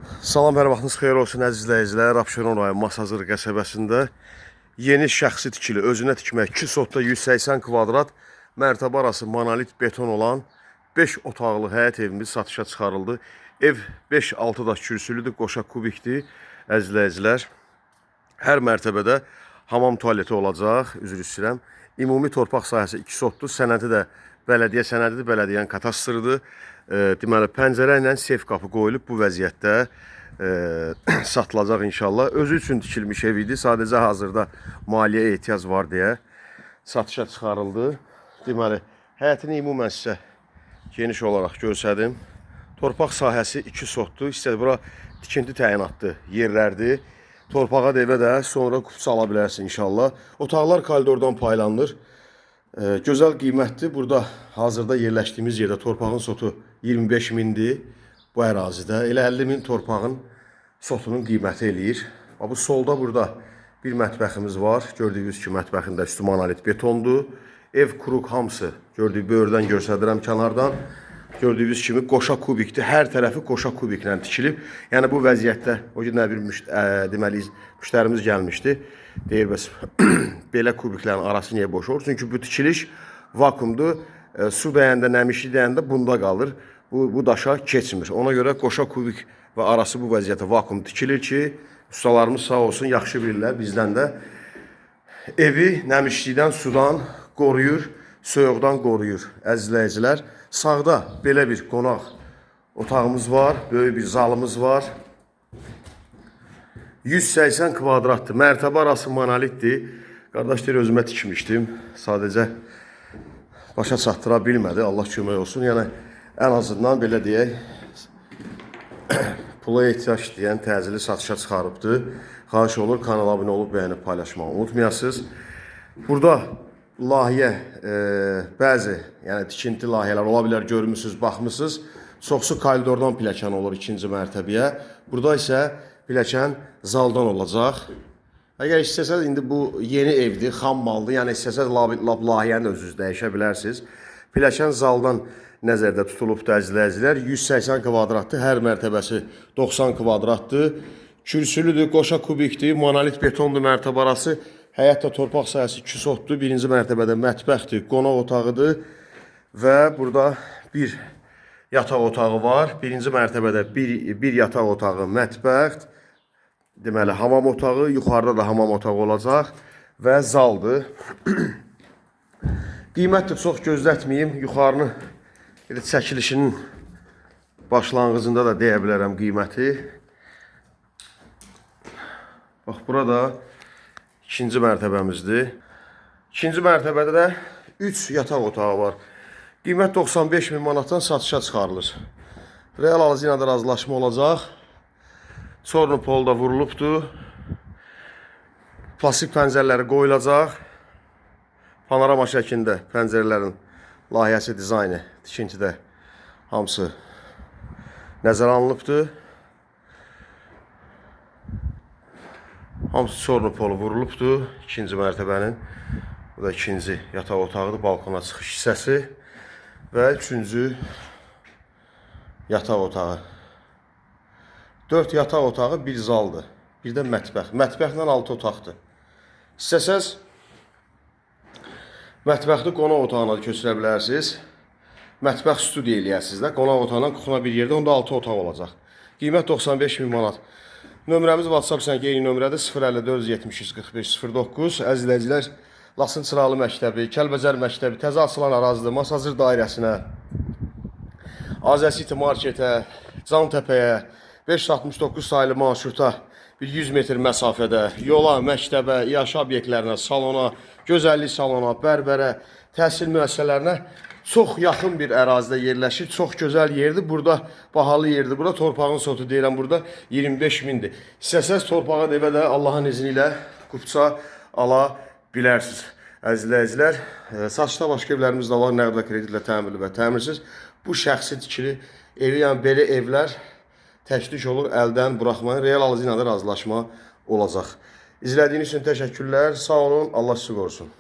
Salam, hər vaxtınız xeyir olsun əziz izləyicilər. Abşeron rayon Masazır qəsəbəsində yeni şəxsi tikili, özünə tikmək 2 sotda 180 kvadrat mərtəbə arası monolit beton olan 5 otaqlı həyət evimiz satışa çıxarıldı. Ev 5-6 daş kürsülüdür, qoşa kubikdir əziz izləyicilər. Hər mərtəbədə hamam tualeti olacaq, üzr istəyirəm. Ümumi torpaq sahəsi 2 sotdur, sənədi də bələdiyyə sənədidir, bələdiyyənin katastrıdır. Deməli, pəncərə ilə sef qapı qoyulub bu vəziyyətdə satılacaq inşallah. Özü üçün tikilmiş ev idi. Sadəcə hazırda maliyyə ehtiyac var deyə satışa çıxarıldı. Deməli, həyətini ümumən sizə geniş olaraq göstərdim. Torpaq sahəsi 2 sotdur. İstədi bura tikinti təyinatlı yerlərdir. Torpağa da evə də sonra kupsa ala bilərsin inşallah. Otaqlar koridordan paylanılır. Gözəl qiymətdir. Burada hazırda yerləşdiyimiz yerdə torpağın sotu 25 mindir bu ərazidə. Elə 50 min torpağın sotunun qiyməti eləyir. Bu solda burada bir mətbəximiz var. Gördüyünüz kimi mətbəxində üstü monolit betondur. Ev kuruq hamısı gördüyünüz böyürdən göstərirəm kənardan. Gördüyünüz kimi qoşa kubikdir. Hər tərəfi qoşa kubiklə tikilib. Yəni bu vəziyyətdə o gün bir deməli müştərimiz gəlmişdi. Deyir bəs belə kubiklərin arası niyə boş olur? Çünki bu tikiliş vakumdur. Su dəyəndə, nəmişli dəyəndə bunda qalır. Bu daşa keçmir. Ona görə qoşa kubik və arası bu vəziyyətə vakum tikilir ki, ustalarımız sağ olsun yaxşı bilirlər bizdən də. Evi nəmişlikdən, sudan qoruyur, soyuqdan qoruyur əziz izləyicilər. Sağda belə bir qonaq otağımız var, böyük bir zalımız var. 180 kvadratdır, mərtəbə arası monolitdir. Qardaş deyir, özümə tikmişdim. Sadəcə başa çatdıra bilmədi, Allah kömək olsun. Yəni, ən azından belə deyək, pula ehtiyac deyən təcili satışa çıxarıbdır. Xahiş olur, kanala abunə olub, bəyənib paylaşmağı unutmayasınız. Burada layihə, bəzi tikinti layihələr ola bilər, görmüsünüz, baxmısınız. Çoxsu koridordan pilləkən olur 2-ci mərtəbəyə. Burada isə pilləkən zaldan olacaq. Əgər istəsəz, indi bu yeni evdir, xam maldır. Yəni istəsəz layihəni özünüz dəyişə bilərsiniz. Pilləkən zaldan nəzərdə tutulubdur əziz izləyicilər. 180 kvadratdır, hər mərtəbəsi 90 kvadratdır. Kürsülüdür, qoşa kubikdir, monolit betondur mərtəbə arası. Həyətdə torpaq sahəsi 2 sotdur. 1-ci mərtəbədə mətbəxdir, qonaq otağıdır. Və burada bir yataq otağı var. 1-ci mərtəbədə bir yataq otağı, mətbəxt. Deməli, hamam otağı, yuxarıda da hamam otağı olacaq və zaldır. Qiymətdir, çox gözlətməyim. Yuxarını çəkilişinin başlanğıcında da deyə bilərəm qiyməti. Bax, burada 2-ci mərtəbəmizdir. 2-ci mərtəbədə də 3 yataq otağı var. Qiymət 95 min manatdan satışa çıxarılır. Real alıcı ilə də razılaşma olacaq. Sorunu polda vurulubdur. Plastik pəncərələri qoyulacaq. Panorama şəklində pəncərələrin layihəsi, dizaynı, tikintidə hamısı nəzərə alınıbdır. Hamısı sorunu polu vurulubdur 2-ci mərtəbənin. Bu da 2-ci yataq otağıdır, balkona çıxış hissəsi. Və 3-cü yataq otağı. 4 yataq otağı, bir zaldır. Bir də mətbəx. Mətbəxlə 6 otaqdır. İstəsəz, mətbəxli qonaq otağına köçürə bilərsiniz. Mətbəx studiya eləyərsiniz də. Qonaq otağından kuxuna bir yerdə, onda 6 otaq olacaq. Qiymət 95 min manat. Nömrəmiz WhatsApp səngə eyni nömrədir. 054 73 45 09. Əziz izləyicilər, Lasın Çıralı məktəbi, Kəlbəcər məktəbi, təzə açılan ərazidir. Masazır dairəsinə, Azəsiti marketə, Cantəpəyə, 569 sayılı marşruta bir 100 metr məsafədə, yola, məktəbə, yaşa obyektlərinə, salona, gözəllik salona, bərbərə, təhsil müəssisələrinə çox yaxın bir ərazidə yerləşir. Çox gözəl yerdir. Burada bahalı yerdir. Burada torpağın sotu deyirəm, burada 25 mindir. İstəsəz torpağa da evə də Allahın izni ilə kupça ala bilərsiniz. Əziz izləyicilər, satışda başqa evlərimiz də var, nəqd və kreditlə təmirli və təmirsiz. Bu şəxsi tikili evi, yəni belə evlər təklif olur, əldən buraxmayın. Real alıcı ilə də razılaşma olacaq. İzlədiyiniz üçün təşəkkürlər. Sağ olun. Allah sizi qorusun.